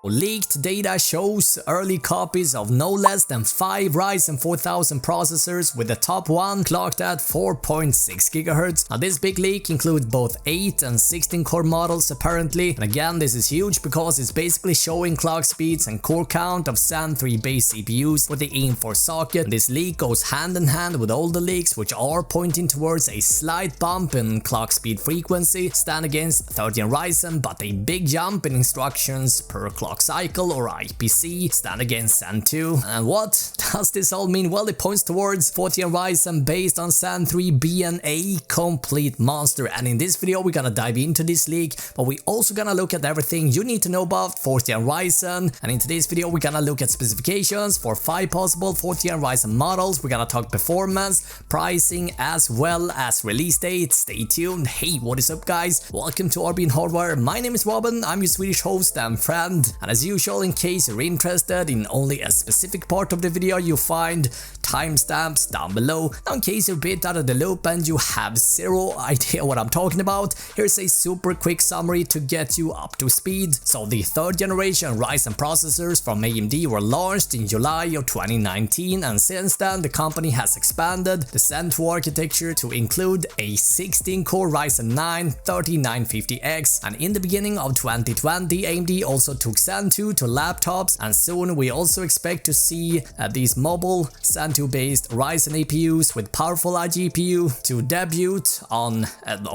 Leaked data shows early copies of no less than 5 Ryzen 4000 processors, with the top one clocked at 4.6 GHz. Now this big leak includes both 8 and 16 core models apparently, and again this is huge because it's basically showing clock speeds and core count of Zen 3 base CPUs with the aim4 socket. This leak goes hand in hand with all the leaks which are pointing towards a slight bump in clock speed frequency stand against 13 Ryzen, but a big jump in instructions per clock cycle or IPC stand against Zen 2. And what does this all mean? Well, it points towards 14 Ryzen based on Zen 3 being a complete monster, and in this video we're gonna dive into this leak, but we also gonna look at everything you need to know about 14 Ryzen. And in today's video we're gonna look at specifications for 5 possible 14 Ryzen models. We're gonna talk performance, pricing, as well as release date. Stay tuned. Hey, what is up guys? Welcome to RB Hardware. My name is Robin, I'm your Swedish host and friend, and as usual, in case you're interested in only a specific part of the video, you'll find timestamps down below. Now in case you're a bit out of the loop and you have zero idea what I'm talking about, here's a super quick summary to get you up to speed. So the 3rd generation Ryzen processors from AMD were launched in July of 2019, and since then the company has expanded the Zen 2 architecture to include a 16-core Ryzen 9 3950X, and in the beginning of 2020 AMD also took Zen 2 to laptops, and soon we also expect to see these mobile Zen 2 based Ryzen APUs with powerful iGPU to debut on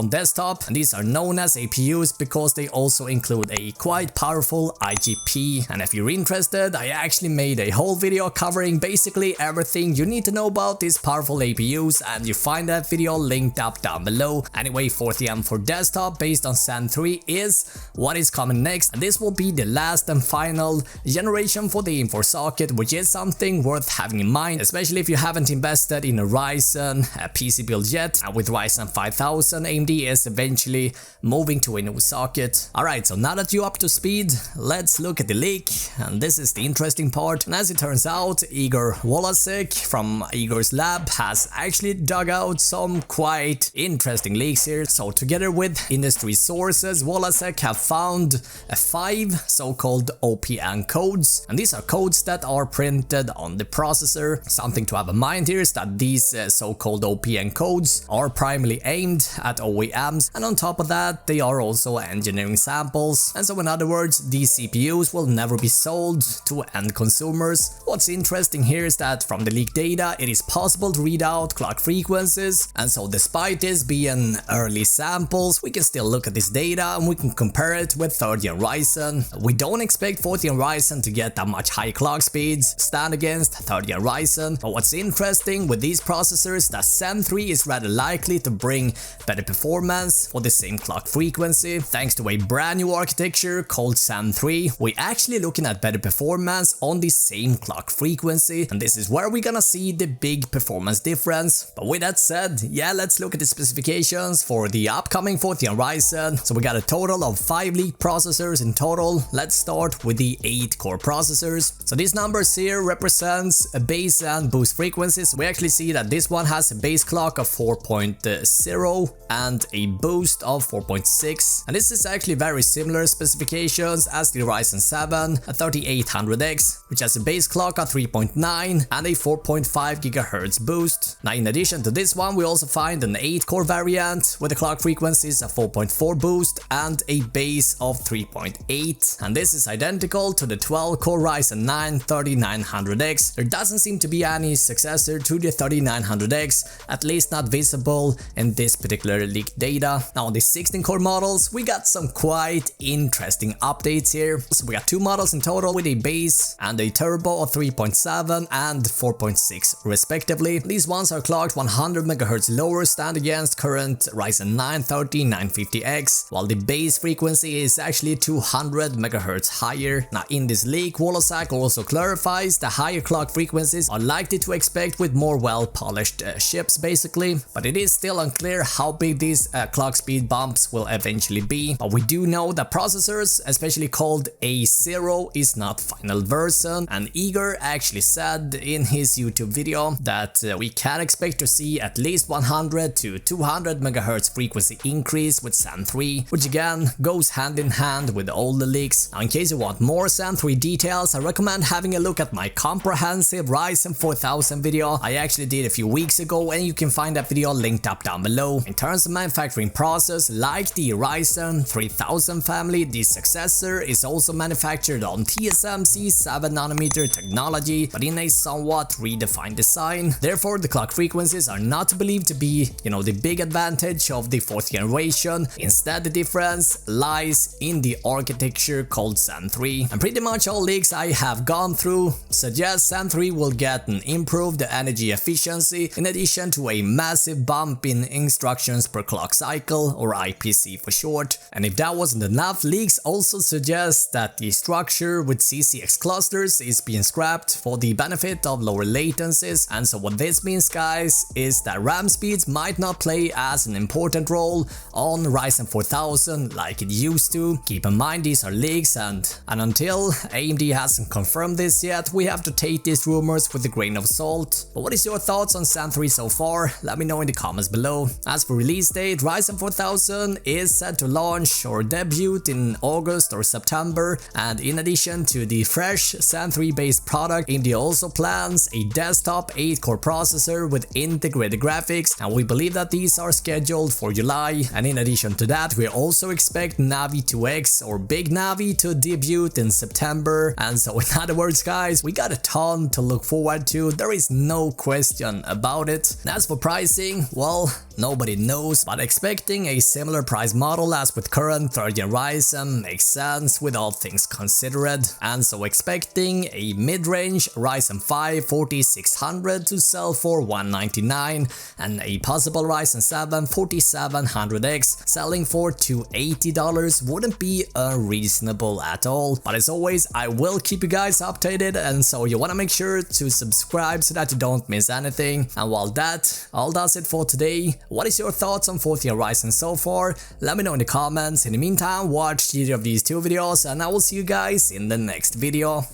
desktop, and these are known as APUs because they also include a quite powerful IGP. And if you're interested, I actually made a whole video covering basically everything you need to know about these powerful APUs, and you find that video linked up down below. Anyway, 40M for desktop based on Zen 3 is what is coming next, and this will be the last and final generation for the aim4 socket, which is something worth having in mind, especially if you haven't invested in a Ryzen PC build yet. And with Ryzen 5000, AMD is eventually moving to a new socket. Alright, so now that you're up to speed, let's look at the leak, and this is the interesting part. And as it turns out, Igor Wolasek from Igor's lab has actually dug out some quite interesting leaks here. So together with industry sources, Wolasek have found 5 so-called OPN codes, and these are codes that are printed on the processor. Something to have in mind here is that these so-called OPN codes are primarily aimed at OEMs, and on top of that they are also engineering samples, and so in other words these CPUs will never be sold to end consumers. What's interesting here is that from the leaked data it is possible to read out clock frequencies, and so despite this being early samples, we can still look at this data and we can compare it with 13 Ryzen. We don't expect 14 Ryzen to get that much high clock speeds stand against 13 Ryzen, but what's interesting with these processors that Zen 3 is rather likely to bring better performance for the same clock frequency thanks to a brand new architecture called Zen 3. We're actually looking at better performance on the same clock frequency, and this is where we're gonna see the big performance difference. But with that said, yeah, let's look at the specifications for the upcoming 14 Ryzen. So we got a total of 5 leaked processors in total. Let's start with the 8 core processors. So these numbers here represents a base and boost frequencies. We actually see that this one has a base clock of 4.0 and a boost of 4.6, and this is actually very similar specifications as the Ryzen 7 3800X, which has a base clock of 3.9 and a 4.5 GHz boost. Now in addition to this one we also find an 8 core variant with the clock frequencies of 4.4 boost and a base of 3.8, and this is identical to the 12 core Ryzen 9 3900X. There doesn't seem to be any successor to the 3900X, at least not visible in this particular leaked data. Now on the 16 core models we got some quite interesting updates here. So we got 2 models in total with a base and a turbo of 3.7 and 4.6 respectively. These ones are clocked 100 MHz lower stand against current Ryzen 9 3950X, while the base frequency is actually 200 MHz higher. Now in this leak, Wolasek also clarifies the higher clock frequencies are likely to expect with more well-polished chips basically, but it is still unclear how big these clock speed bumps will eventually be. But we do know that processors, especially called A0, is not final version, and Igor actually said in his YouTube video that we can expect to see at least 100 to 200 MHz frequency increase with Zen 3, which again goes hand in hand with all the leaks. Now, in case you want more Zen 3 details, I recommend having a look at my comprehensive Ryzen 4000 video I actually did a few weeks ago, and you can find that video linked up down below. In terms of manufacturing process, like the Ryzen 3000 family, the successor is also manufactured on TSMC 7nm technology, but in a somewhat redefined design. Therefore, the clock frequencies are not believed to be, the big advantage of the 4th generation. Instead, the difference lies in the architecture called Zen 3. And pretty much all leaks I have gone through suggest Zen 3 will get an improved energy efficiency in addition to a massive bump in instructions per clock cycle, or IPC for short. And if that wasn't enough, leaks also suggest that the structure with CCX clusters is being scrapped for the benefit of lower latencies. And so what this means, guys, is that RAM speeds might not play as an important role on Ryzen 4000 like it used to. Keep in mind these are leaks, and until AMD hasn't confirmed this yet, we have to take these rumors with a grain of salt. But what is your thoughts on Zen 3 so far? Let me know in the comments below. As for release date, Ryzen 4000 is set to launch or debut in August or September, and in addition to the fresh Zen 3 based product, AMD also plans a desktop 8-core processor with integrated graphics, and we believe that these are scheduled for July. And in addition to that, we also expect Navi 2X or Big Navi to debut in September. And so in other words, guys, we got a ton to look forward to, there is no question about it. And as for pricing, well, nobody knows, but expecting a similar price model as with current 3rd gen Ryzen makes sense with all things considered. And so expecting a mid-range Ryzen 5 4600 to sell for $199, and a possible Ryzen 7 4700X selling for $280 wouldn't be unreasonable at all. But as always, I will keep you guys updated, and so you want to make sure to subscribe so that you don't miss anything. And while that all does it for today, what is your thoughts on 4th gen Ryzen so far? Let me know in the comments. In the meantime, watch either of these two videos, and I will see you guys in the next video.